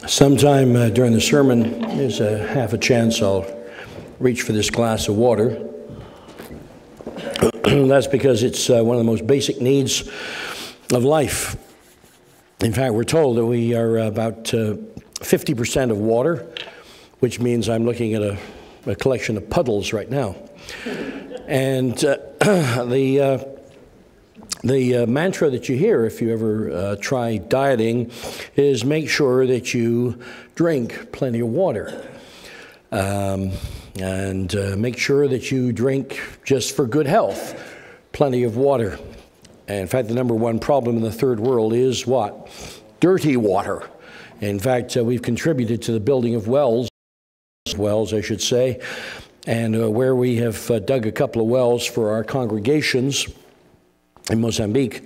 Sometime during the sermon, there's half a chance I'll reach for this glass of water. That's because it's one of the most basic needs of life. In fact, we're told that we are about 50% of water, which means I'm looking at a collection of puddles right now. And the mantra that you hear if you ever try dieting is make sure that you drink plenty of water. And make sure that you drink, just for good health, plenty of water. And in fact, the number one problem in the third world is what? Dirty water. In fact, we've contributed to the building of wells, I should say, and where we have dug a couple of wells for our congregations in Mozambique,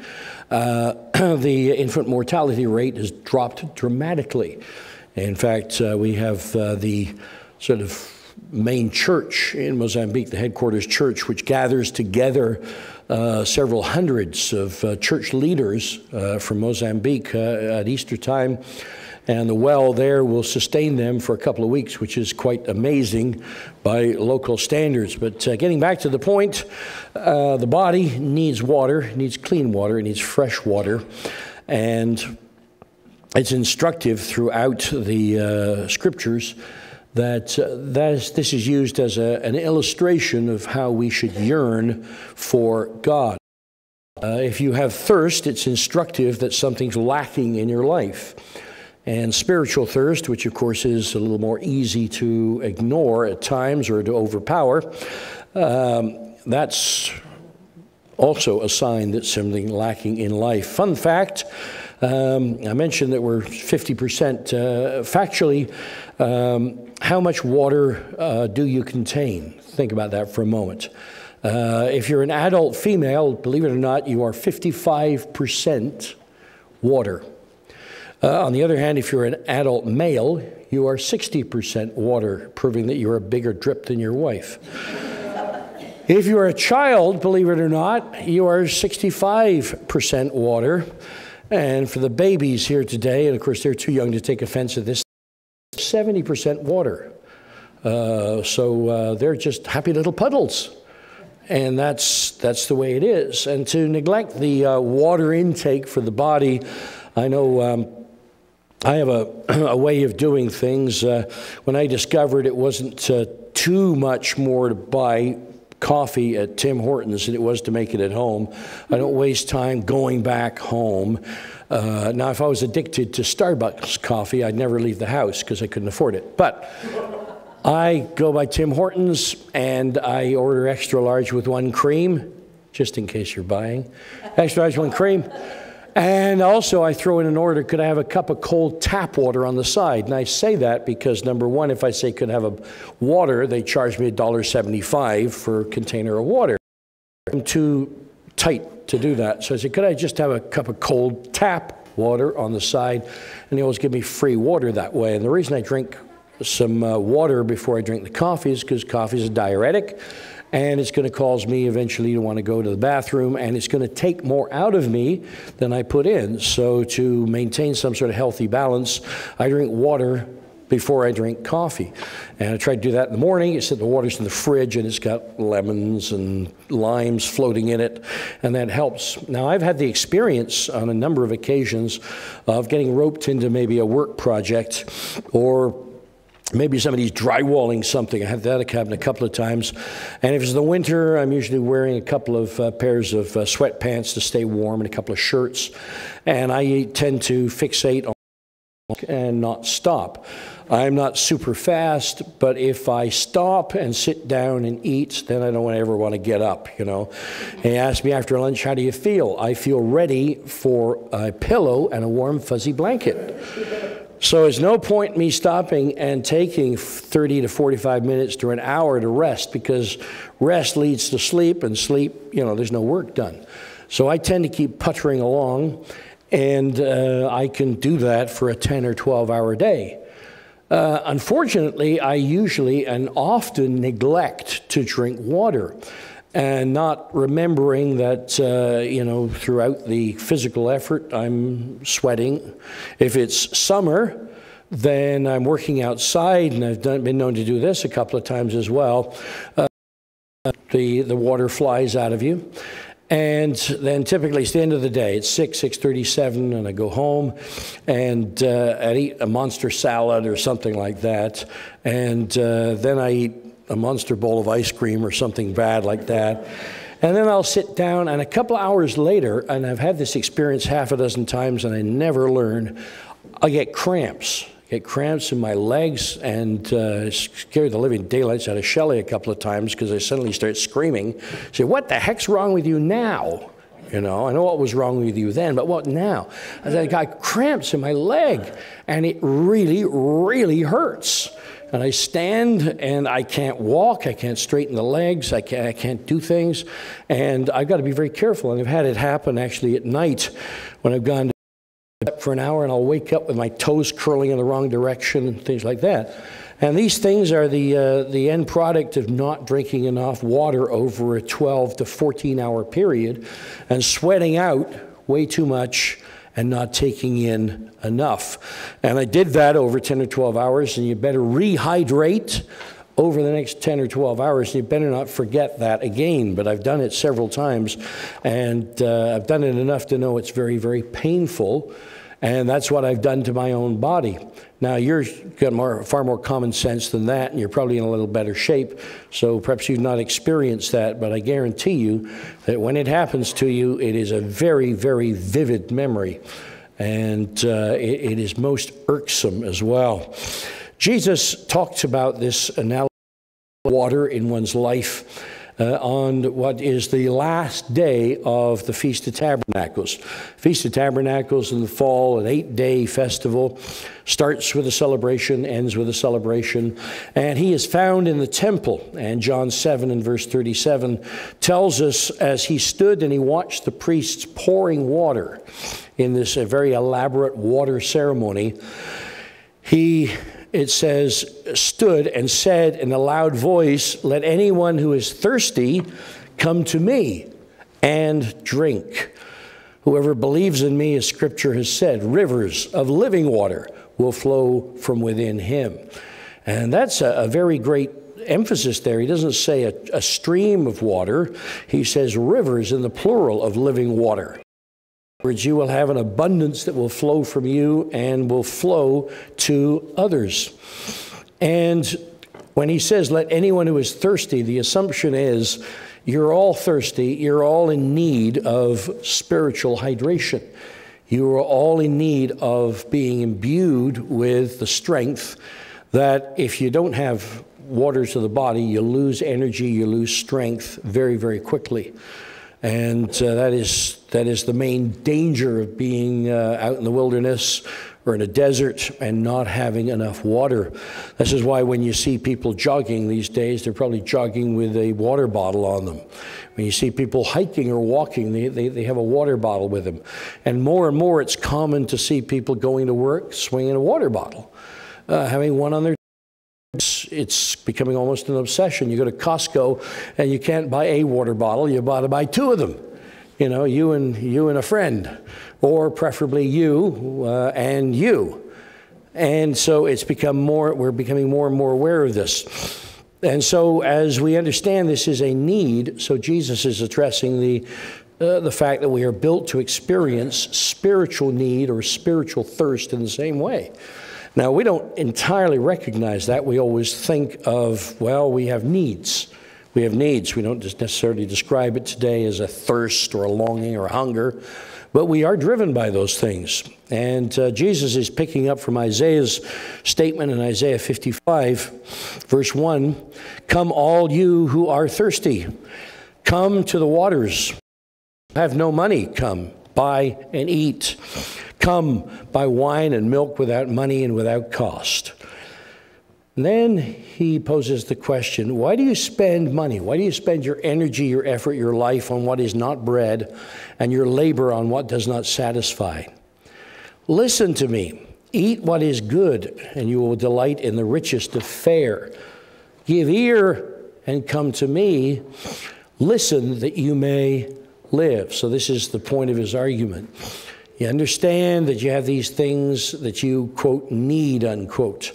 the infant mortality rate has dropped dramatically. In fact, we have the sort of main church in Mozambique, the headquarters church, which gathers together several hundreds of church leaders from Mozambique at Easter time. And the well there will sustain them for a couple of weeks, which is quite amazing by local standards. But getting back to the point, the body needs water, needs clean water, it needs fresh water. And it's instructive throughout the scriptures that this is used as an illustration of how we should yearn for God. If you have thirst, it's instructive that something's lacking in your life. And spiritual thirst, which of course is a little more easy to ignore at times or to overpower, that's also a sign that something lacking in life. Fun fact, I mentioned that we're 50%. Factually, how much water do you contain? Think about that for a moment. If you're an adult female, believe it or not, you are 55% water. On the other hand, if you're an adult male, you are 60% water, proving that you're a bigger drip than your wife. If you're a child, believe it or not, you are 65% water. And for the babies here today, and of course they're too young to take offense at this, 70% water. So they're just happy little puddles. And that's the way it is. And to neglect the water intake for the body, I know I have a way of doing things. When I discovered it wasn't too much more to buy coffee at Tim Hortons than it was to make it at home, I don't waste time going back home. Now, if I was addicted to Starbucks coffee, I'd never leave the house because I couldn't afford it. But I go by Tim Hortons and I order extra large with 1 cream, just in case you're buying. Extra large, 1 cream. And also I throw in an order, could I have a cup of cold tap water on the side? And I say that because, number one, if I say could I have a water, they charge me $1.75 for a container of water. I'm too tight to do that. So I said, could I just have a cup of cold tap water on the side? And they always give me free water that way. And the reason I drink some water before I drink the coffee is because coffee is a diuretic. And it's going to cause me eventually to want to go to the bathroom, and it's going to take more out of me than I put in. So to maintain some sort of healthy balance, I drink water before I drink coffee. And I try to do that in the morning. You set the water's in the fridge, and it's got lemons and limes floating in it, and that helps. Now, I've had the experience on a number of occasions of getting roped into maybe a work project, or maybe somebody's drywalling something. I had that happen a couple of times. And if it's the winter, I'm usually wearing a couple of pairs of sweatpants to stay warm and a couple of shirts. And I tend to fixate on and not stop. I'm not super fast, but if I stop and sit down and eat, then I don't ever want to get up, you know. He asked me after lunch, how do you feel? I feel ready for a pillow and a warm, fuzzy blanket. So there's no point in me stopping and taking 30 to 45 minutes to an hour to rest, because rest leads to sleep, and sleep, you know, there's no work done. So I tend to keep puttering along, and I can do that for a 10 or 12-hour day. Unfortunately, I usually and often neglect to drink water, and not remembering that, you know, throughout the physical effort, I'm sweating. If it's summer, then I'm working outside, and I've been known to do this a couple of times as well. The water flies out of you. And then typically it's the end of the day. It's 6:37, and I go home, and I'd eat a monster salad or something like that. And then I eat a monster bowl of ice cream or something bad like that. And then I'll sit down, and a couple hours later, and I've had this experience half a dozen times, and I never learn, I get cramps. Get cramps in my legs, and scared the living daylights out of Shelley a couple of times because I suddenly start screaming. Say, what the heck's wrong with you now? You know, I know what was wrong with you then, but what now? I got cramps in my leg, and it really, really hurts. And I stand, and I can't walk, I can't straighten the legs, I can't do things, and I've got to be very careful. And I've had it happen actually at night when I've gone to for an hour, and I'll wake up with my toes curling in the wrong direction and things like that. And these things are the end product of not drinking enough water over a 12 to 14-hour period and sweating out way too much and not taking in enough. And I did that over 10 or 12 hours, and you better rehydrate over the next 10 or 12 hours, and you better not forget that again. But I've done it several times, and I've done it enough to know it's very, very painful, and that's what I've done to my own body. Now, you've got far more common sense than that, and you're probably in a little better shape, so perhaps you've not experienced that, but I guarantee you that when it happens to you, it is a very, very vivid memory, and it is most irksome as well. Jesus talks about this analogy of water in one's life on what is the last day of the Feast of Tabernacles. Feast of Tabernacles in the fall, an 8-day festival, starts with a celebration, ends with a celebration, and he is found in the temple. And John 7 and verse 37 tells us, as he stood and he watched the priests pouring water in this very elaborate water ceremony, it says, stood and said in a loud voice, "Let anyone who is thirsty come to me and drink. Whoever believes in me, as Scripture has said, rivers of living water will flow from within him." And that's a very great emphasis there. He doesn't say a stream of water. He says rivers in the plural of living water. You will have an abundance that will flow from you and will flow to others. And when he says, let anyone who is thirsty, the assumption is you're all thirsty, you're all in need of spiritual hydration. You are all in need of being imbued with the strength that if you don't have water to the body, you lose energy, you lose strength very, very quickly. And that is the main danger of being out in the wilderness or in a desert and not having enough water. This is why when you see people jogging these days, they're probably jogging with a water bottle on them. When you see people hiking or walking, they have a water bottle with them. And more it's common to see people going to work swinging a water bottle, having one on their It's becoming almost an obsession. You go to Costco and you can't buy a water bottle, you got to buy two of them. You know, you and a friend, or preferably you and you. And so it's we're becoming more and more aware of this. And so as we understand this is a need, so Jesus is addressing the fact that we are built to experience spiritual need or spiritual thirst in the same way. Now, we don't entirely recognize that. We always think of, well, we have needs. We have needs. We don't just necessarily describe it today as a thirst or a longing or a hunger, but we are driven by those things. And Jesus is picking up from Isaiah's statement in Isaiah 55, verse 1, "Come all you who are thirsty, come to the waters. Have no money, come, buy and eat. Come, buy wine and milk without money and without cost." And then he poses the question, why do you spend money? Why do you spend your energy, your effort, your life on what is not bread, and your labor on what does not satisfy? Listen to me. Eat what is good, and you will delight in the richest of fare. Give ear and come to me. Listen that you may live. So this is the point of his argument. You understand that you have these things that you, quote, need, unquote.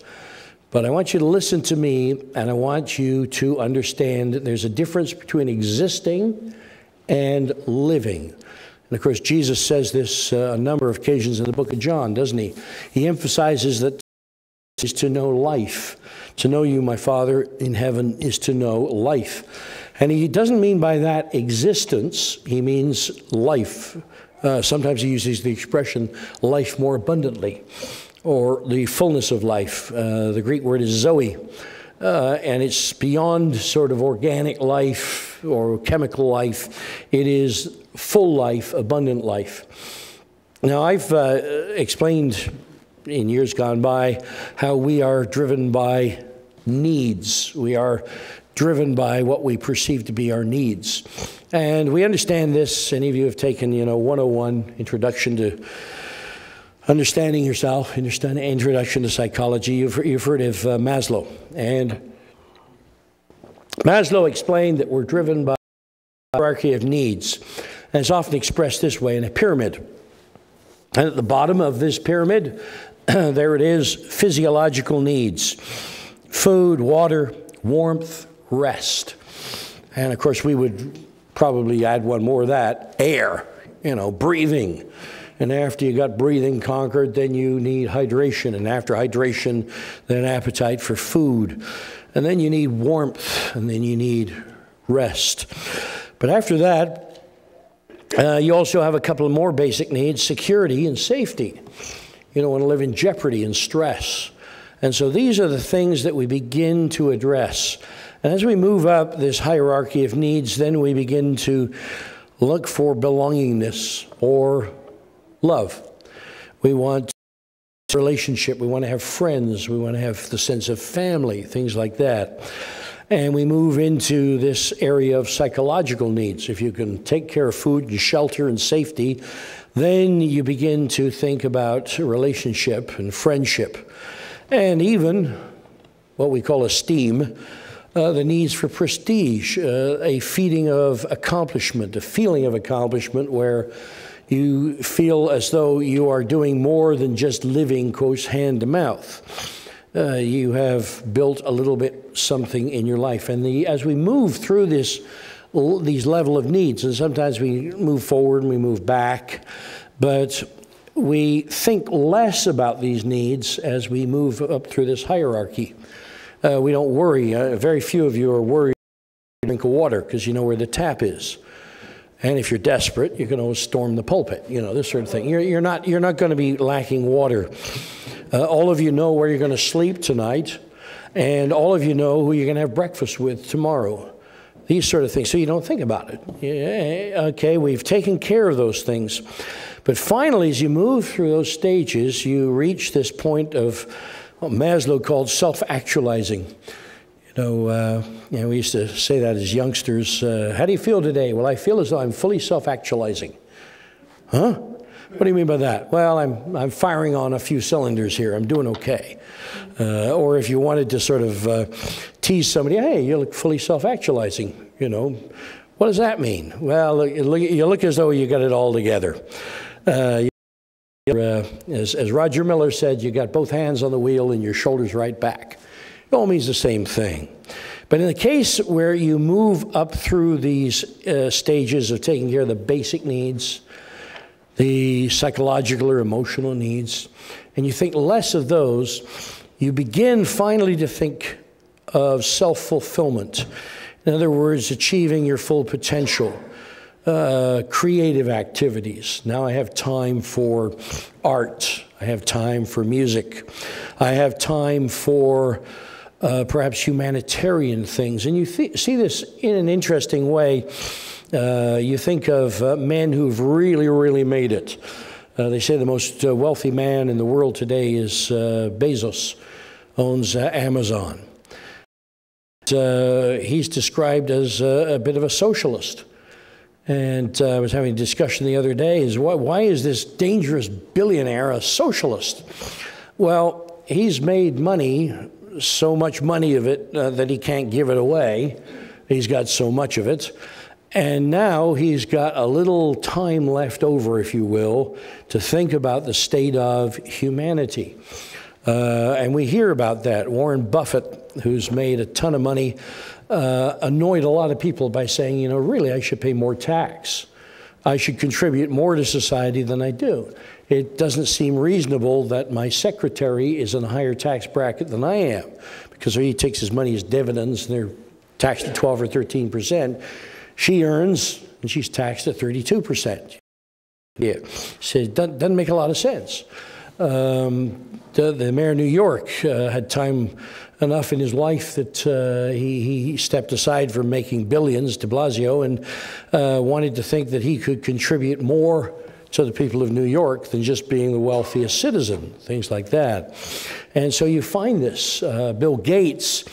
But I want you to listen to me, and I want you to understand that there's a difference between existing and living. And of course, Jesus says this a number of occasions in the book of John, doesn't he? He emphasizes that is to know life. To know you, my Father in heaven, is to know life. And he doesn't mean by that existence, he means life. Sometimes he uses the expression life more abundantly, or the fullness of life. The Greek word is zoe, and it's beyond sort of organic life or chemical life. It is full life, abundant life. Now, I've explained in years gone by how we are driven by needs. We are driven by what we perceive to be our needs. And we understand this. Any of you have taken, 101, Introduction to Understanding Yourself, Introduction to Psychology. You've heard of Maslow. And Maslow explained that we're driven by a hierarchy of needs. And it's often expressed this way in a pyramid. And at the bottom of this pyramid, there it is, physiological needs. Food, water, warmth, rest. And of course, we would probably add one more of that, air, breathing. And after you got breathing conquered, then you need hydration. And after hydration, then an appetite for food. And then you need warmth, and then you need rest. But after that, you also have a couple of more basic needs, security and safety. You don't want to live in jeopardy and stress. And so these are the things that we begin to address. And as we move up this hierarchy of needs, then we begin to look for belongingness or love. We want a relationship. We want to have friends. We want to have the sense of family, things like that. And we move into this area of psychological needs. If you can take care of food and shelter and safety, then you begin to think about relationship and friendship. And even what we call esteem, the needs for prestige, a feeling of accomplishment, a feeling of accomplishment where you feel as though you are doing more than just living, quote, hand to mouth. You have built a little bit something in your life. And as we move through these level of needs, and sometimes we move forward and we move back, but we think less about these needs as we move up through this hierarchy. We don't worry. Very few of you are worried to drink of water because you know where the tap is. And if you're desperate, you can always storm the pulpit, this sort of thing. You're not going to be lacking water. All of you know where you're going to sleep tonight, and all of you know who you're going to have breakfast with tomorrow. These sort of things. So you don't think about it. Yeah, okay, we've taken care of those things. But finally, as you move through those stages, you reach this point of what Maslow called self-actualizing. We used to say that as youngsters. How do you feel today? Well, I feel as though I'm fully self-actualizing. Huh? What do you mean by that? Well, I'm firing on a few cylinders here. I'm doing okay. Or if you wanted to sort of tease somebody, hey, you look fully self-actualizing. What does that mean? Well, you look as though you got it all together. As Roger Miller said, you got both hands on the wheel and your shoulders right back. It all means the same thing. But in the case where you move up through these stages of taking care of the basic needs, the psychological or emotional needs, and you think less of those, you begin finally to think of self-fulfillment. In other words, achieving your full potential. Creative activities. Now I have time for art. I have time for music. I have time for perhaps humanitarian things. And you see this in an interesting way. You think of men who've really, really made it. They say the most wealthy man in the world today is Bezos, owns Amazon. He's described as a bit of a socialist. And I was having a discussion the other day, why is this dangerous billionaire a socialist? Well, he's made money, so much money of it that he can't give it away. He's got so much of it. And now he's got a little time left over, if you will, to think about the state of humanity. And we hear about that. Warren Buffett, who's made a ton of money, annoyed a lot of people by saying, you know, really, I should pay more tax. I should contribute more to society than I do. It doesn't seem reasonable that my secretary is in a higher tax bracket than I am, because he takes his money as dividends, and they're taxed at 12 or 13%. She earns, and she's taxed at 32%. Yeah, so it doesn't make a lot of sense. The mayor of New York had time enough in his life that he stepped aside from making billions, de Blasio, and wanted to think that he could contribute more to the people of New York than just being the wealthiest citizen, things like that. And so you find this. Bill Gates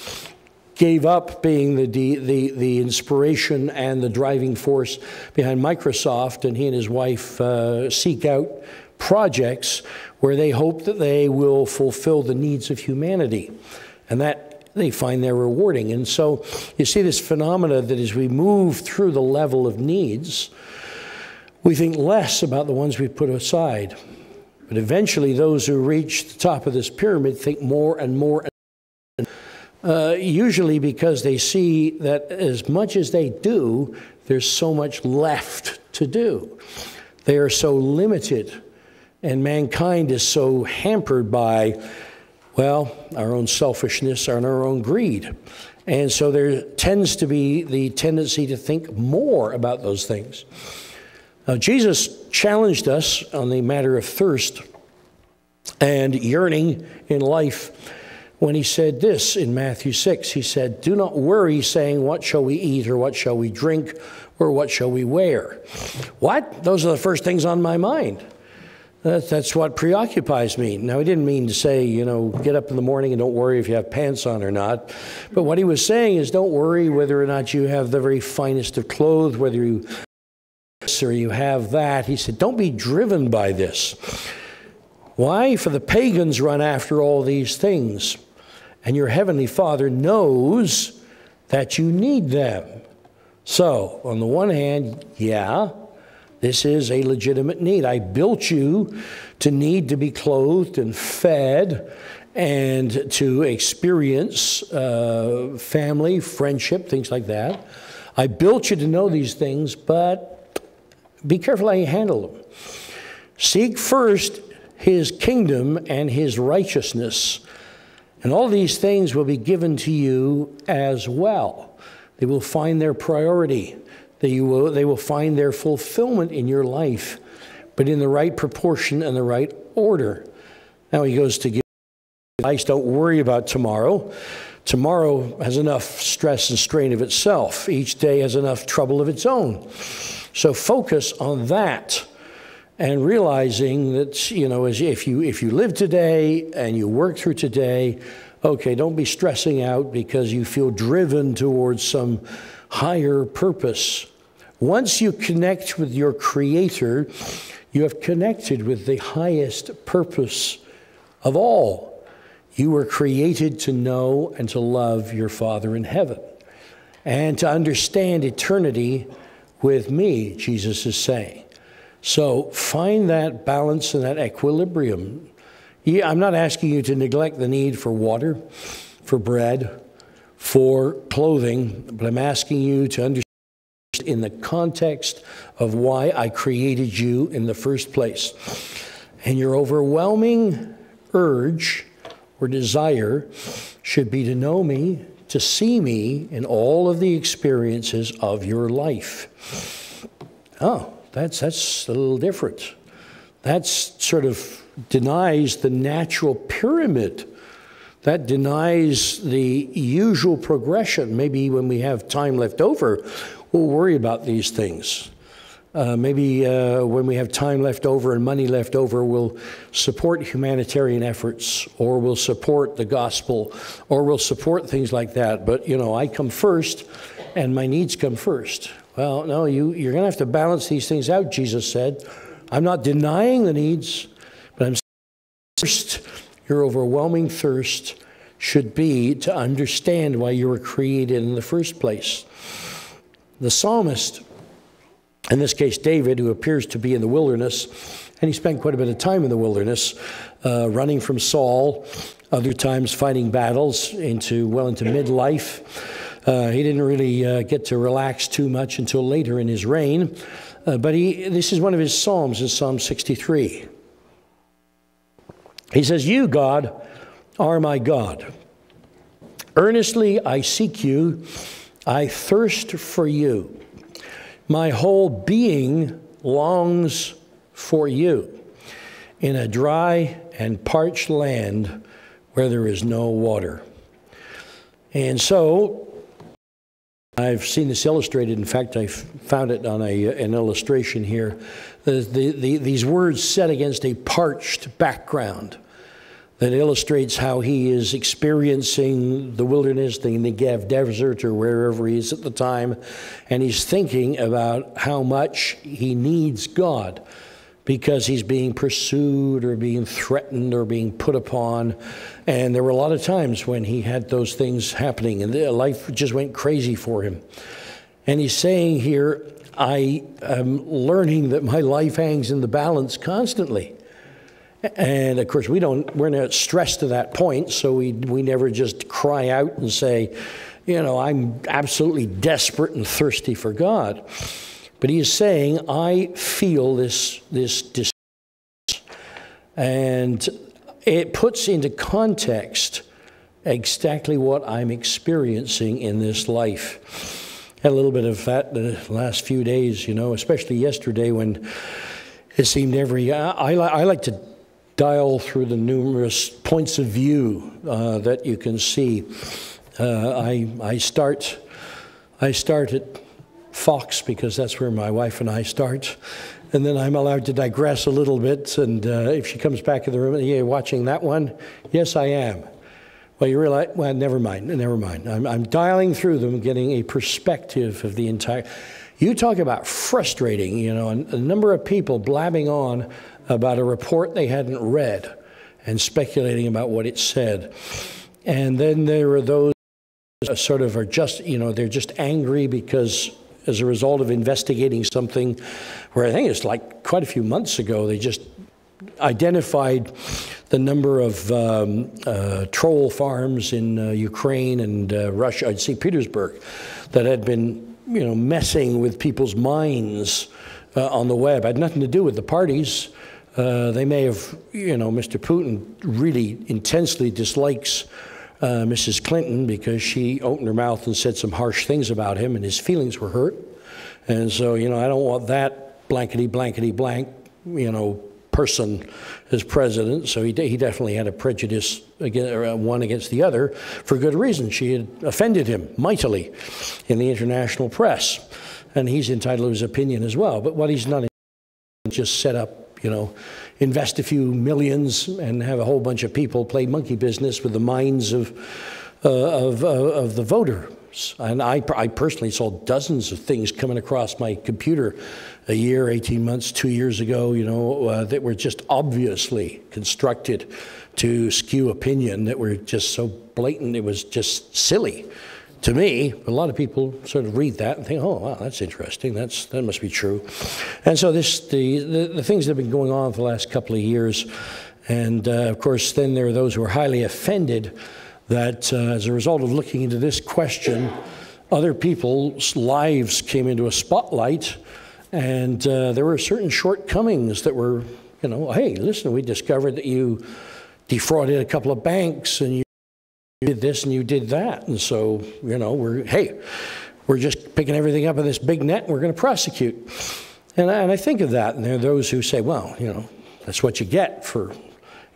gave up being the inspiration and the driving force behind Microsoft, and he and his wife seek out projects where they hope that they will fulfill the needs of humanity, and that they find they're rewarding. And so you see this phenomena that as we move through the level of needs, we think less about the ones we put aside. But eventually those who reach the top of this pyramid think more and more, usually because they see that as much as they do, there's so much left to do. They are so limited, and mankind is so hampered by, well, our own selfishness and our own greed. And so there tends to be the tendency to think more about those things. Now, Jesus challenged us on the matter of thirst and yearning in life when he said this in Matthew 6. He said, "Do not worry, saying, what shall we eat, or what shall we drink, or what shall we wear?" What? Those are the first things on my mind. That's what preoccupies me. Now, he didn't mean to say, you know, get up in the morning and don't worry if you have pants on or not. But what he was saying is, don't worry whether or not you have the very finest of clothes, whether you or you have that. He said, don't be driven by this. Why? For the pagans run after all these things, and your heavenly Father knows that you need them. So, on the one hand, yeah, this is a legitimate need. I built you to need to be clothed and fed and to experience family, friendship, things like that. I built you to know these things, but be careful how you handle them. Seek first his kingdom and his righteousness, and all these things will be given to you as well. They will find their priority. They will find their fulfillment in your life, but in the right proportion and the right order. Now he goes to give advice, don't worry about tomorrow. Tomorrow has enough stress and strain of itself. Each day has enough trouble of its own. So focus on that, and realizing that, you know, as if you live today and you work through today, okay, don't be stressing out because you feel driven towards some higher purpose. Once you connect with your Creator, you have connected with the highest purpose of all. You were created to know and to love your Father in heaven, and to understand eternity with me, Jesus is saying. So find that balance and that equilibrium. I'm not asking you to neglect the need for water, for bread, for clothing, but I'm asking you to understand in the context of why I created you in the first place. And your overwhelming urge or desire should be to know me, to see me in all of the experiences of your life. Oh, that's a little different. That sort of denies the natural pyramid. That denies the usual progression. Maybe when we have time left over, we'll worry about these things. Maybe when we have time left over and money left over, we'll support humanitarian efforts, or we'll support the gospel, or we'll support things like that. But, you know, I come first, and my needs come first. Well, no, you're going to have to balance these things out, Jesus said. I'm not denying the needs, but I'm first. Your overwhelming thirst should be to understand why you were created in the first place. The psalmist In this case, David, who appears to be in the wilderness, and he spent quite a bit of time in the wilderness, running from Saul, other times fighting battles into midlife. He didn't really get to relax too much until later in his reign. But this is one of his Psalms, in Psalm 63. He says, "You, God, are my God. Earnestly I seek you. I thirst for you. My whole being longs for you in a dry and parched land where there is no water." And so I've seen this illustrated. In fact, I found it on an illustration here. These words set against a parched background that illustrates how he is experiencing the wilderness, the Negev desert, or wherever he is at the time, and he's thinking about how much he needs God because he's being pursued or being threatened or being put upon. And there were a lot of times when he had those things happening, and life just went crazy for him. And he's saying here, I am learning that my life hangs in the balance constantly. And of course, we're not stressed to that point, so we never just cry out and say, I'm absolutely desperate and thirsty for God. But he is saying, I feel this distress. And it puts into context exactly what I'm experiencing in this life. Had a little bit of that the last few days, especially yesterday when it seemed I like to dial through the numerous points of view that you can see. I start at Fox because that's where my wife and I start, and then I'm allowed to digress a little bit. And if she comes back in the room, "Yeah, watching that one?" "Yes, I am." "Well, you realize?" "Well, never mind. I'm dialing through them, getting a perspective of the entire. You talk about frustrating, a number of people blabbing on about a report they hadn't read and speculating about what it said. And then there are those sort of are just, they're just angry because as a result of investigating something where I think it's like quite a few months ago, they just identified the number of troll farms in Ukraine and Russia, I'd St. Petersburg, that had been, messing with people's minds on the web. It had nothing to do with the parties. They may have, Mr. Putin really intensely dislikes Mrs. Clinton because she opened her mouth and said some harsh things about him, and his feelings were hurt. And so, I don't want that blankety blank, person as president. So he definitely had a prejudice one against the other for good reason. She had offended him mightily in the international press, and he's entitled to his opinion as well. But what he's not just set up, invest a few millions and have a whole bunch of people play monkey business with the minds of the voters. And I personally saw dozens of things coming across my computer a year, 18 months, 2 years ago, that were just obviously constructed to skew opinion, that were just so blatant, it was just silly. To me, a lot of people sort of read that and think, "Oh, wow, that's interesting. That must be true." And so the things that have been going on for the last couple of years, and of course, then there are those who are highly offended that as a result of looking into this question, other people's lives came into a spotlight, and there were certain shortcomings that were, "Hey, listen, we discovered that you defrauded a couple of banks, and you did this and you did that, and so we're just picking everything up in this big net and we're going to prosecute." And I think of that, and there are those who say, "Well, that's what you get for,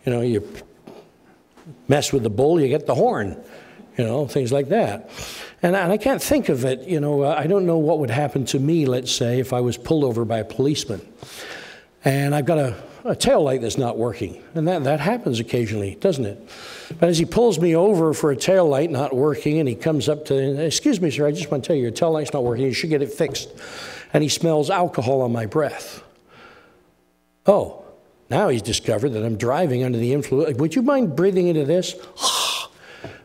you mess with the bull, you get the horn," things like that. And I can't think of it, I don't know what would happen to me, let's say, if I was pulled over by a policeman and I've got a tail light that's not working. And that happens occasionally, doesn't it? But as he pulls me over for a tail light not working, and he comes up to, "Excuse me, sir, I just want to tell you your tail light's not working. You should get it fixed." And he smells alcohol on my breath. Oh, now he's discovered that I'm driving under the influence. "Would you mind breathing into this?"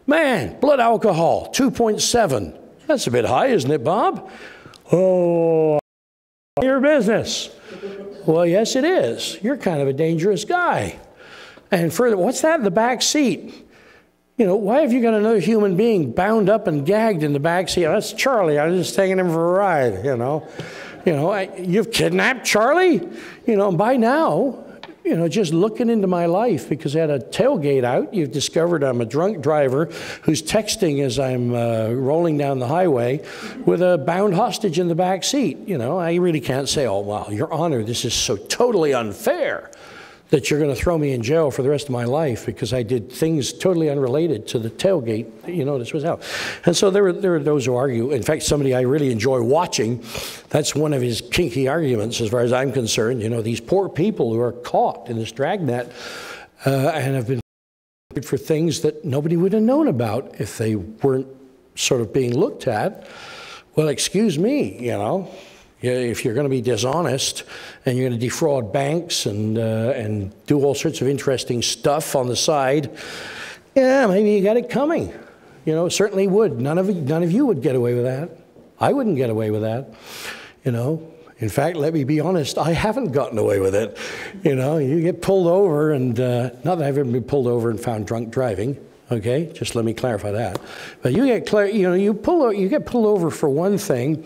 "Man, blood alcohol, 2.7. That's a bit high, isn't it, Bob?" "Oh, your business. Well, yes, it is. You're kind of a dangerous guy. And further, what's that in the back seat? You know, why have you got another human being bound up and gagged in the back seat? That's Charlie. I was just taking him for a ride, you know. You've kidnapped Charlie? You know, by now, you know, just looking into my life, because I had a tailgate out, you've discovered I'm a drunk driver who's texting as I'm rolling down the highway with a bound hostage in the back seat. You know, I really can't say, oh, wow, Your Honor, this is so totally unfair that you're going to throw me in jail for the rest of my life because I did things totally unrelated to the tailgate. You know, this was out. And so there are those who argue. In fact, somebody I really enjoy watching, that's one of his kinky arguments as far as I'm concerned. You know, these poor people who are caught in this dragnet and have been for things that nobody would have known about if they weren't sort of being looked at. Well, excuse me, you know. If you're going to be dishonest and you're going to defraud banks and do all sorts of interesting stuff on the side, yeah, maybe you got it coming. You know, certainly would. None of you would get away with that. I wouldn't get away with that. You know, in fact, let me be honest, I haven't gotten away with it. You know, you get pulled over, and not that I've ever been pulled over and found drunk driving. Okay, just let me clarify that. But you get pulled over for one thing,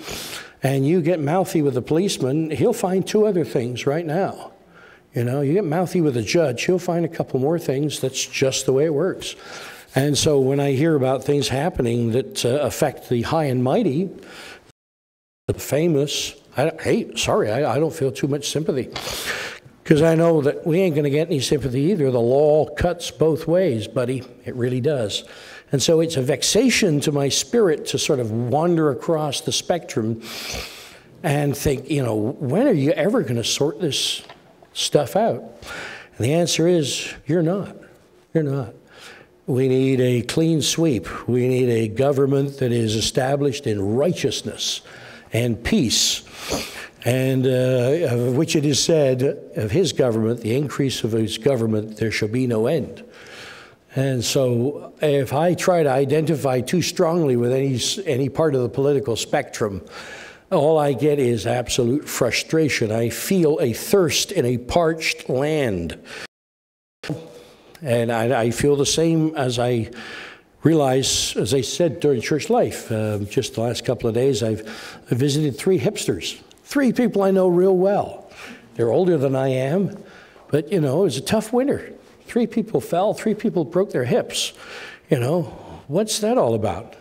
and you get mouthy with the policeman, he'll find two other things right now. You know, you get mouthy with a judge, he'll find a couple more things. That's just the way it works. And so when I hear about things happening that affect the high and mighty, the famous, I don't feel too much sympathy. Because I know that we ain't going to get any sympathy either. The law cuts both ways, buddy. It really does. And so it's a vexation to my spirit to sort of wander across the spectrum and think, you know, when are you ever going to sort this stuff out? And the answer is, you're not. You're not. We need a clean sweep. We need a government that is established in righteousness and peace. And of which it is said of his government, the increase of his government, there shall be no end. And so if I try to identify too strongly with any part of the political spectrum, all I get is absolute frustration. I feel a thirst in a parched land. And I feel the same as I realize, as I said during church life, just the last couple of days, I've visited 3 hipsters, 3 people I know real well. They're older than I am, but, you know, it was a tough winter. 3 people fell, 3 people broke their hips. You know, what's that all about?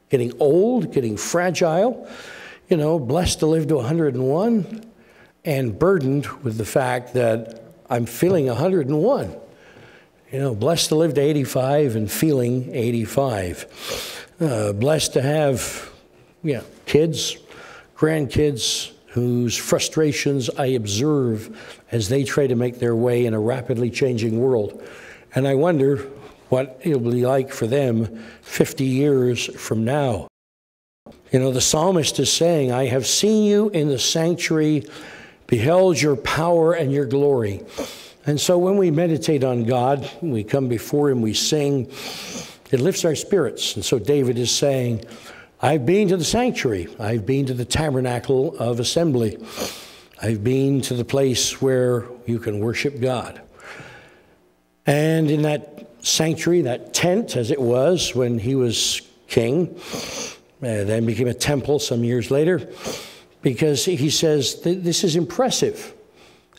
Getting old, getting fragile, you know, blessed to live to 101 and burdened with the fact that I'm feeling 101. You know, blessed to live to 85 and feeling 85. Blessed to have, kids, grandkids, whose frustrations I observe as they try to make their way in a rapidly changing world. And I wonder what it'll be like for them 50 years from now. You know, the psalmist is saying, I have seen you in the sanctuary, beheld your power and your glory. And so when we meditate on God, we come before him, we sing, it lifts our spirits. And so David is saying, I've been to the sanctuary. I've been to the tabernacle of assembly. I've been to the place where you can worship God. And in that sanctuary, that tent, as it was when he was king, then became a temple some years later, because he says, this is impressive.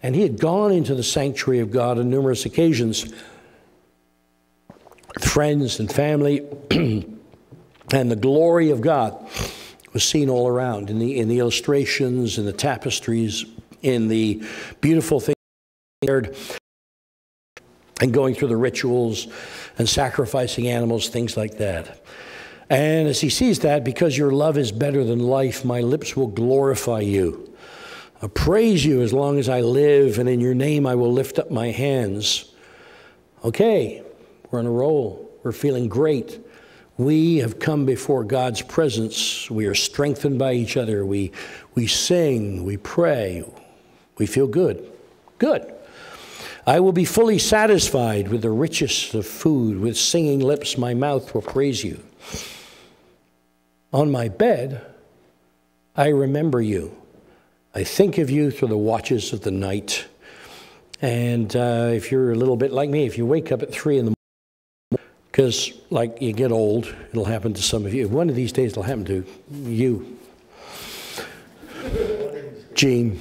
And he had gone into the sanctuary of God on numerous occasions, with friends and family, and the glory of God was seen all around in the illustrations, in the tapestries, in the beautiful things, and going through the rituals and sacrificing animals, things like that. And as he sees that, because your love is better than life, my lips will glorify you. I'll praise you as long as I live, and in your name I will lift up my hands. Okay, we're on a roll. We're feeling great. We have come before God's presence. We are strengthened by each other. We sing, we pray, we feel good. Good. I will be fully satisfied with the richest of food. With singing lips, my mouth will praise you. On my bed, I remember you. I think of you through the watches of the night. And if you're a little bit like me, if you wake up at 3 in the morning, because like you get old, it'll happen to some of you. One of these days it'll happen to you. Gene.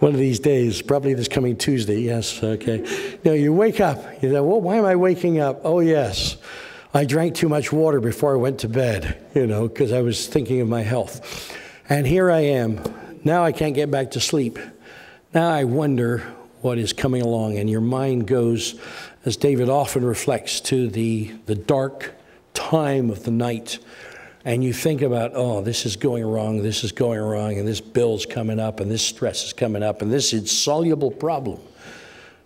One of these days, probably this coming Tuesday, yes, okay. You know, you wake up, you say, well, why am I waking up? Oh, yes, I drank too much water before I went to bed, you know, because I was thinking of my health. And here I am. Now I can't get back to sleep. Now I wonder what is coming along, and your mind goes, as David often reflects, to the dark time of the night. And you think about, oh, this is going wrong, and this bill's coming up, and this stress is coming up, and this insoluble problem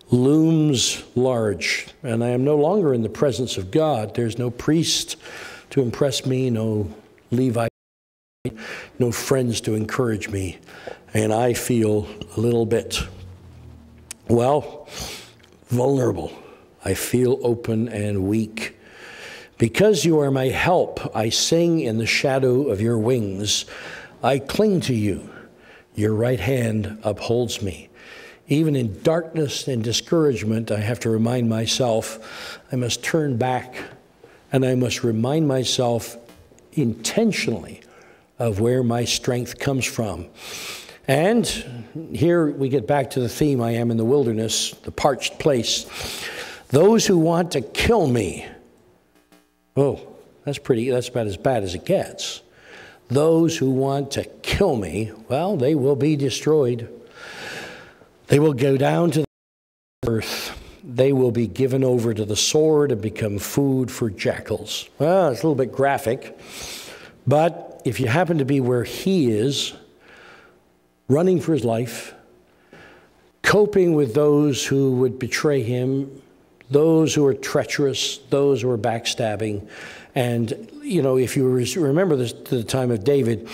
looms large. And I am no longer in the presence of God. There's no priest to impress me, no Levite, no friends to encourage me. And I feel a little bit, well, vulnerable. I feel open and weak. Because you are my help, I sing in the shadow of your wings. I cling to you. Your right hand upholds me. Even in darkness and discouragement, I have to remind myself I must turn back, and I must remind myself intentionally of where my strength comes from. And here we get back to the theme, I am in the wilderness, the parched place. Those who want to kill me. Oh, that's about as bad as it gets. Those who want to kill me, well, they will be destroyed. They will go down to the earth. They will be given over to the sword and become food for jackals. Well, it's a little bit graphic, but if you happen to be where he is, running for his life, coping with those who would betray him, those who are treacherous, those who are backstabbing. And, you know, if you remember the time of David,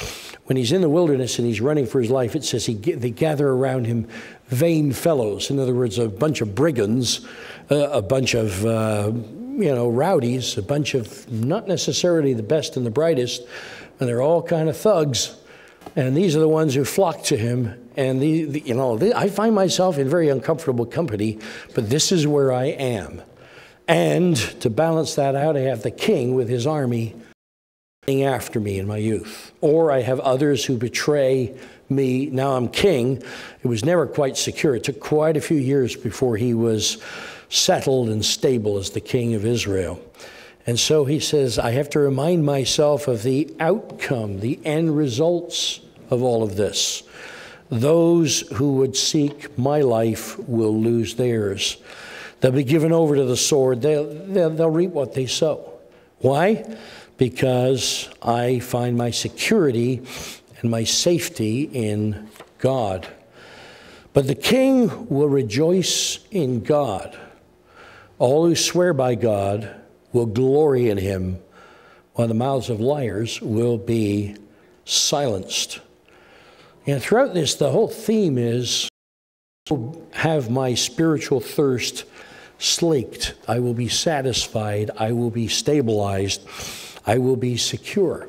when he's in the wilderness and he's running for his life, it says they gather around him vain fellows. In other words, a bunch of brigands, a bunch of, rowdies, a bunch of not necessarily the best and the brightest, and they're all kind of thugs. And these are the ones who flock to him. And, I find myself in very uncomfortable company, but this is where I am. And to balance that out, I have the king with his army after me in my youth. Or I have others who betray me. Now I'm king. It was never quite secure. It took quite a few years before he was settled and stable as the king of Israel. And so he says, I have to remind myself of the outcome, the end results of all of this. Those who would seek my life will lose theirs. They'll be given over to the sword. They'll reap what they sow. Why? Because I find my security and my safety in God. But the king will rejoice in God. All who swear by God will glory in him, while the mouths of liars will be silenced. And throughout this, the whole theme is, I will have my spiritual thirst slaked. I will be satisfied. I will be stabilized. I will be secure.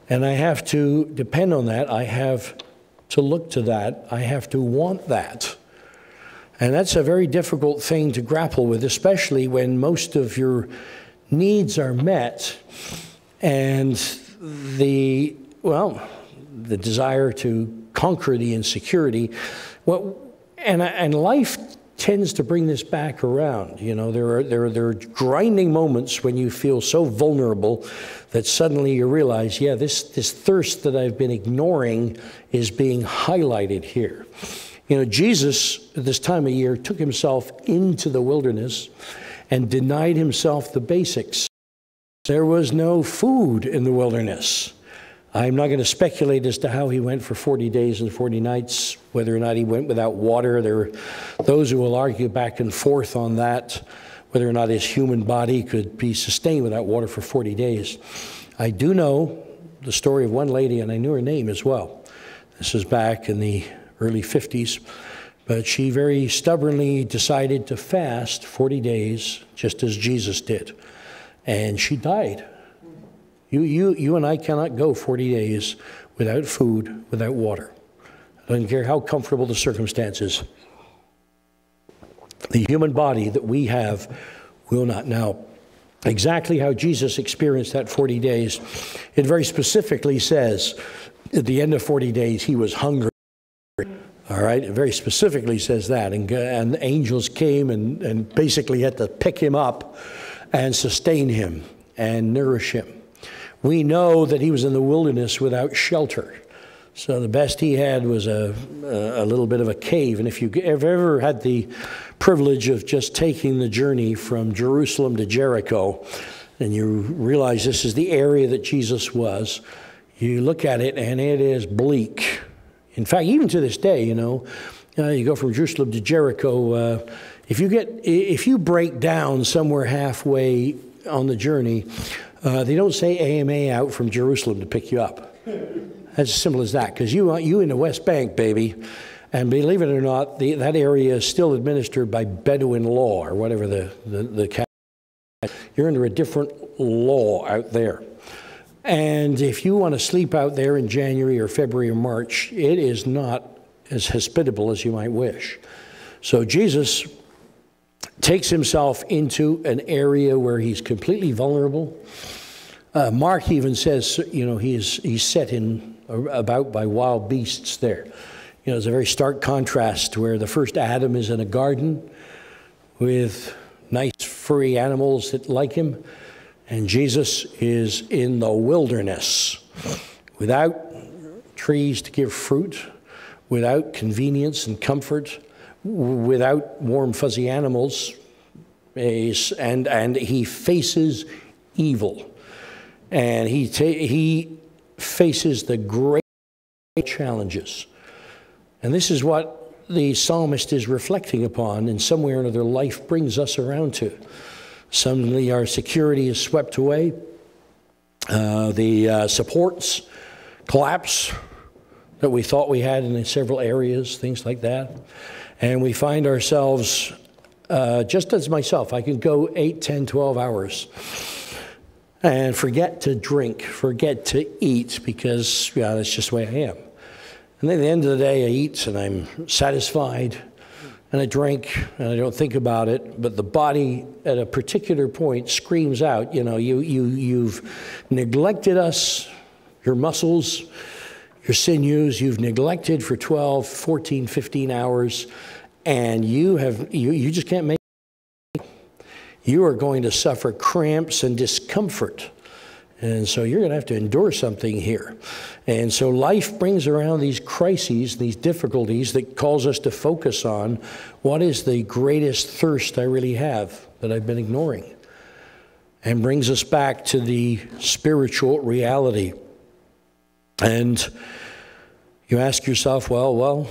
And I have to depend on that. I have to look to that. I have to want that. And that's a very difficult thing to grapple with, especially when most of your needs are met and the desire to conquer the insecurity. And life tends to bring this back around. You know, there are grinding moments when you feel so vulnerable that suddenly you realize, yeah, this thirst that I've been ignoring is being highlighted here. You know, Jesus, at this time of year, took himself into the wilderness and denied himself the basics. There was no food in the wilderness. I'm not going to speculate as to how he went for 40 days and 40 nights, whether or not he went without water. There are those who will argue back and forth on that, whether or not his human body could be sustained without water for 40 days. I do know the story of one lady, and I knew her name as well. This is back in the early 50s, but she very stubbornly decided to fast 40 days, just as Jesus did, and she died. You and I cannot go 40 days without food, without water. I don't care how comfortable the circumstances. The human body that we have will not. Now, exactly how Jesus experienced that 40 days, it very specifically says at the end of 40 days he was hungry. All right, it very specifically says that. And angels came and basically had to pick him up and sustain him and nourish him. We know that he was in the wilderness without shelter. So the best he had was a little bit of a cave. And if you have ever had the privilege of just taking the journey from Jerusalem to Jericho, and you realize this is the area that Jesus was, you look at it and it is bleak. In fact, even to this day, you go from Jerusalem to Jericho, if you break down somewhere halfway on the journey, they don't say AMA out from Jerusalem to pick you up. That's as simple as that, because you in the West Bank, baby, and believe it or not, that area is still administered by Bedouin law, or whatever the you're under a different law out there. And if you want to sleep out there in January or February or March, it is not as hospitable as you might wish. So Jesus takes himself into an area where he's completely vulnerable. Mark even says, he's set in about by wild beasts there. It's a very stark contrast where the first Adam is in a garden with nice furry animals that like him, and Jesus is in the wilderness without trees to give fruit, without convenience and comfort, without warm, fuzzy animals, and he faces evil. And he faces the great challenges. And this is what the psalmist is reflecting upon, and somewhere or another life brings us around to. Suddenly our security is swept away. The supports collapse that we thought we had in several areas, things like that. And we find ourselves, just as myself, I can go 8, 10, 12 hours and forget to drink, forget to eat, because that's just the way I am. And then at the end of the day, I eat and I'm satisfied, and I drink and I don't think about it. But the body at a particular point screams out, you've neglected us, your muscles, your sinews, you've neglected for 12, 14, 15 hours, and you just can't make it. You are going to suffer cramps and discomfort. And so you're going to have to endure something here. And so life brings around these crises, these difficulties that cause us to focus on what is the greatest thirst I really have that I've been ignoring, and brings us back to the spiritual reality. And you ask yourself, well,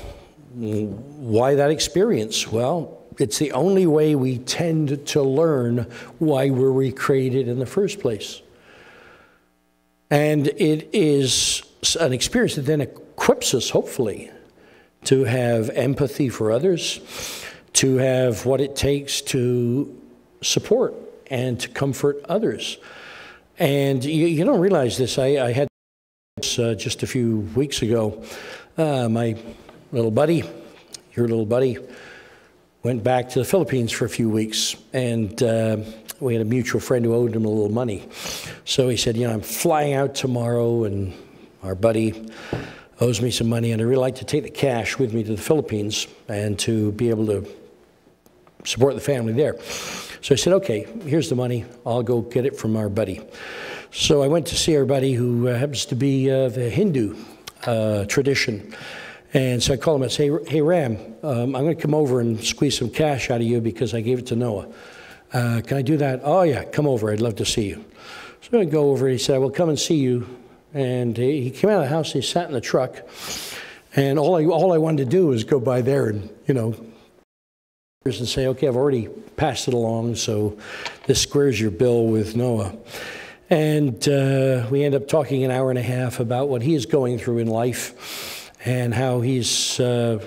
why that experience? Well, it's the only way we tend to learn why we're recreated in the first place. And it is an experience that then equips us, hopefully, to have empathy for others, to have what it takes to support and to comfort others. And you don't realize this. I had this just a few weeks ago. My little buddy, your little buddy, went back to the Philippines for a few weeks, and we had a mutual friend who owed him a little money. So he said, I'm flying out tomorrow, and our buddy owes me some money, and I'd really like to take the cash with me to the Philippines and to be able to support the family there. So I said, okay, here's the money. I'll go get it from our buddy. So I went to see our buddy, who happens to be the Hindu tradition. And so I called him and say, hey, Ram, I'm going to come over and squeeze some cash out of you because I gave it to Noah. Can I do that? Oh, yeah, come over. I'd love to see you. So I go over, and he said, I will come and see you. And he came out of the house, and he sat in the truck. And all I wanted to do was go by there and, and say, okay, I've already passed it along, so this squares your bill with Noah. And we end up talking an hour and a half about what he is going through in life, and how he's, I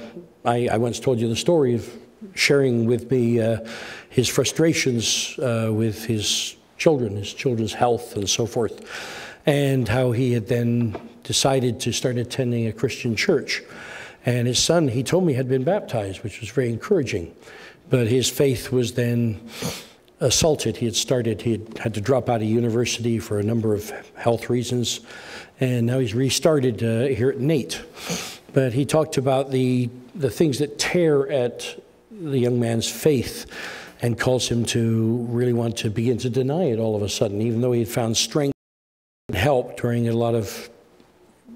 once told you the story of sharing with me his frustrations with his children's health and so forth, and how he had then decided to start attending a Christian church. And his son, he told me, had been baptized, which was very encouraging. But his faith was then assaulted. He had to drop out of university for a number of health reasons. And now he's restarted here at NATE. But he talked about the things that tear at the young man's faith and cause him to really want to begin to deny it all of a sudden, even though he had found strength and help during a lot of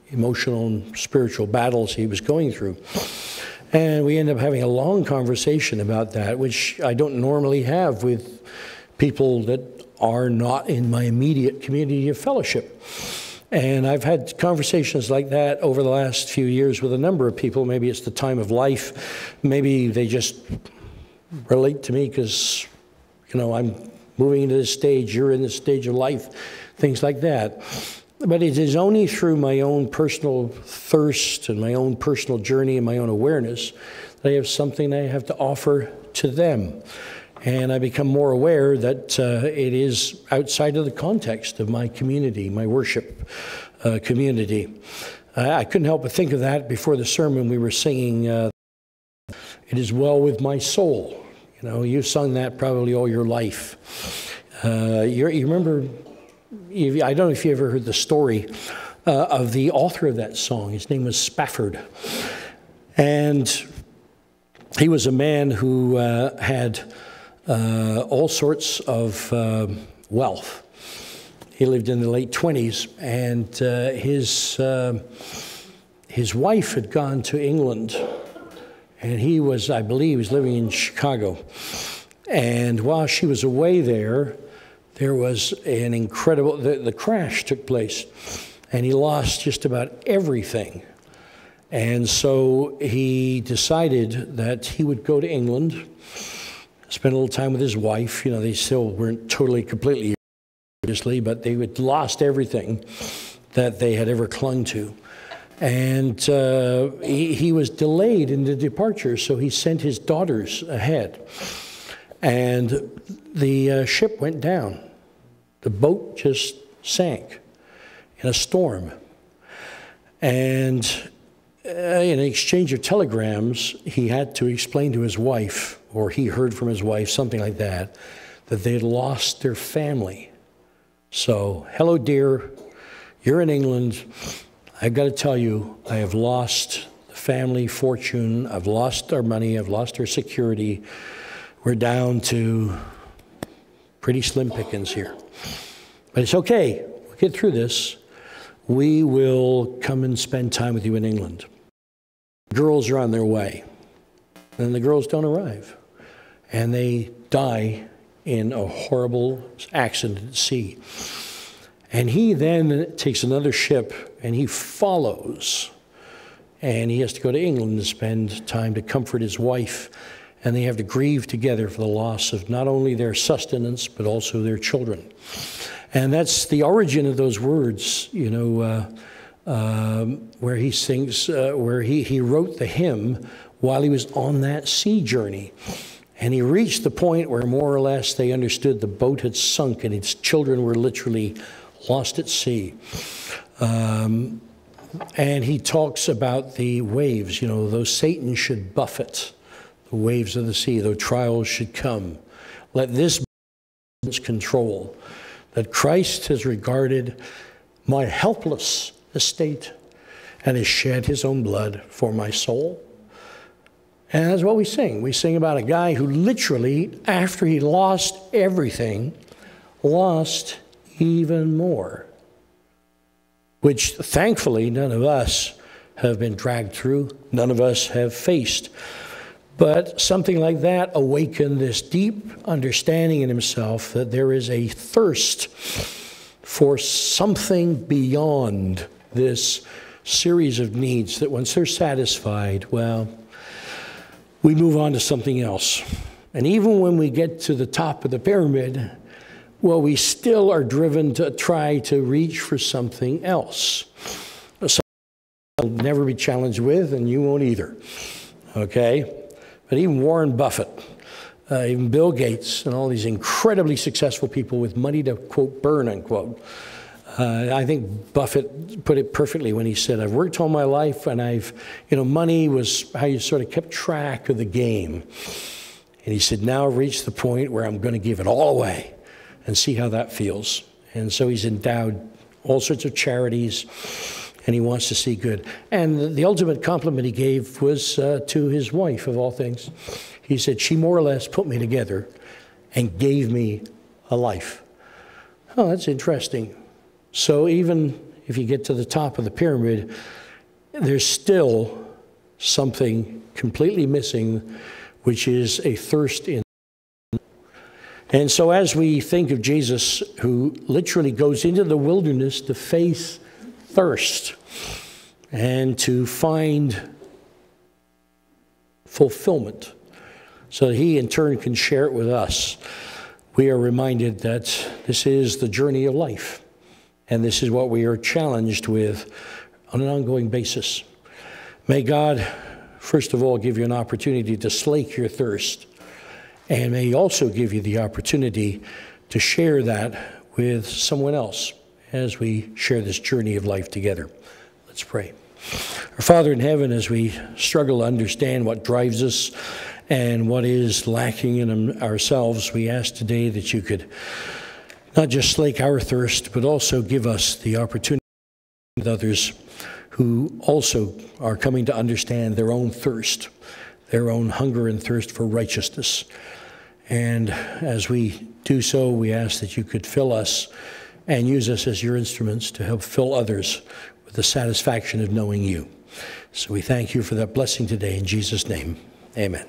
emotional and spiritual battles he was going through. And we ended up having a long conversation about that, which I don't normally have with people that are not in my immediate community of fellowship. And I've had conversations like that over the last few years with a number of people. Maybe it's the time of life. Maybe they just relate to me because, you know, I'm moving into this stage, you're in this stage of life, things like that. But it is only through my own personal thirst and my own personal journey and my own awareness that I have something I have to offer to them. And I become more aware that it is outside of the context of my community, my worship community. I couldn't help but think of that before the sermon. We were singing, "It is well with my soul." You know, you've sung that probably all your life. You remember, I don't know if you ever heard the story of the author of that song. His name was Spafford. And he was a man who had all sorts of wealth. He lived in the late 20s, and his wife had gone to England, and he was, I believe, was living in Chicago. And while she was away there was an incredible, the crash took place, and he lost just about everything. And so he decided that he would go to England, spend a little time with his wife. You know, they still weren't totally, completely, obviously, but they had lost everything that they had ever clung to. And he was delayed in the departure, so he sent his daughters ahead. And the ship went down. The boat just sank in a storm. And in an exchange of telegrams, he had to explain to his wife, or he heard from his wife, something like that they had lost their family. So, hello, dear, you're in England. I've got to tell you, I have lost the family fortune. I've lost our money. I've lost our security. We're down to pretty slim pickings here. But it's okay. We'll get through this. We will come and spend time with you in England. The girls are on their way. And the girls don't arrive. And they die in a horrible accident at sea. And he then takes another ship and he follows. And he has to go to England to spend time to comfort his wife. And they have to grieve together for the loss of not only their sustenance, but also their children. And that's the origin of those words, you know, where he sings, where he wrote the hymn while he was on that sea journey. And he reached the point where more or less they understood the boat had sunk and his children were literally lost at sea. And he talks about the waves, you know, though Satan should buffet the waves of the sea, though trials should come, let this be control, that Christ has regarded my helpless estate and has shed his own blood for my soul. And that's what we sing. We sing about a guy who literally, after he lost everything, lost even more, which thankfully none of us have been dragged through, none of us have faced. But something like that awakened this deep understanding in himself that there is a thirst for something beyond this series of needs, that once they're satisfied, well, we move on to something else. And even when we get to the top of the pyramid, well, we still are driven to try to reach for something else. Something I'll never be challenged with, and you won't either, okay? But even Warren Buffett, even Bill Gates, and all these incredibly successful people with money to, quote, burn, unquote, I think Buffett put it perfectly when he said, I've worked all my life and money was how you sort of kept track of the game. And he said, now I've reached the point where I'm going to give it all away and see how that feels. And so he's endowed all sorts of charities, and he wants to see good. And the ultimate compliment he gave was to his wife, of all things. He said, she more or less put me together and gave me a life. Oh, that's interesting. So even if you get to the top of the pyramid, there's still something completely missing, which is a thirst in. And so as we think of Jesus, who literally goes into the wilderness to face thirst and to find fulfillment so that he in turn can share it with us, we are reminded that this is the journey of life. And this is what we are challenged with on an ongoing basis. May God, first of all, give you an opportunity to slake your thirst. And may he also give you the opportunity to share that with someone else as we share this journey of life together. Let's pray. Our Father in heaven, as we struggle to understand what drives us and what is lacking in ourselves, we ask today that you could not just slake our thirst, but also give us the opportunity with others who also are coming to understand their own thirst, their own hunger and thirst for righteousness. And as we do so, we ask that you could fill us and use us as your instruments to help fill others with the satisfaction of knowing you. So we thank you for that blessing today in Jesus' name. Amen.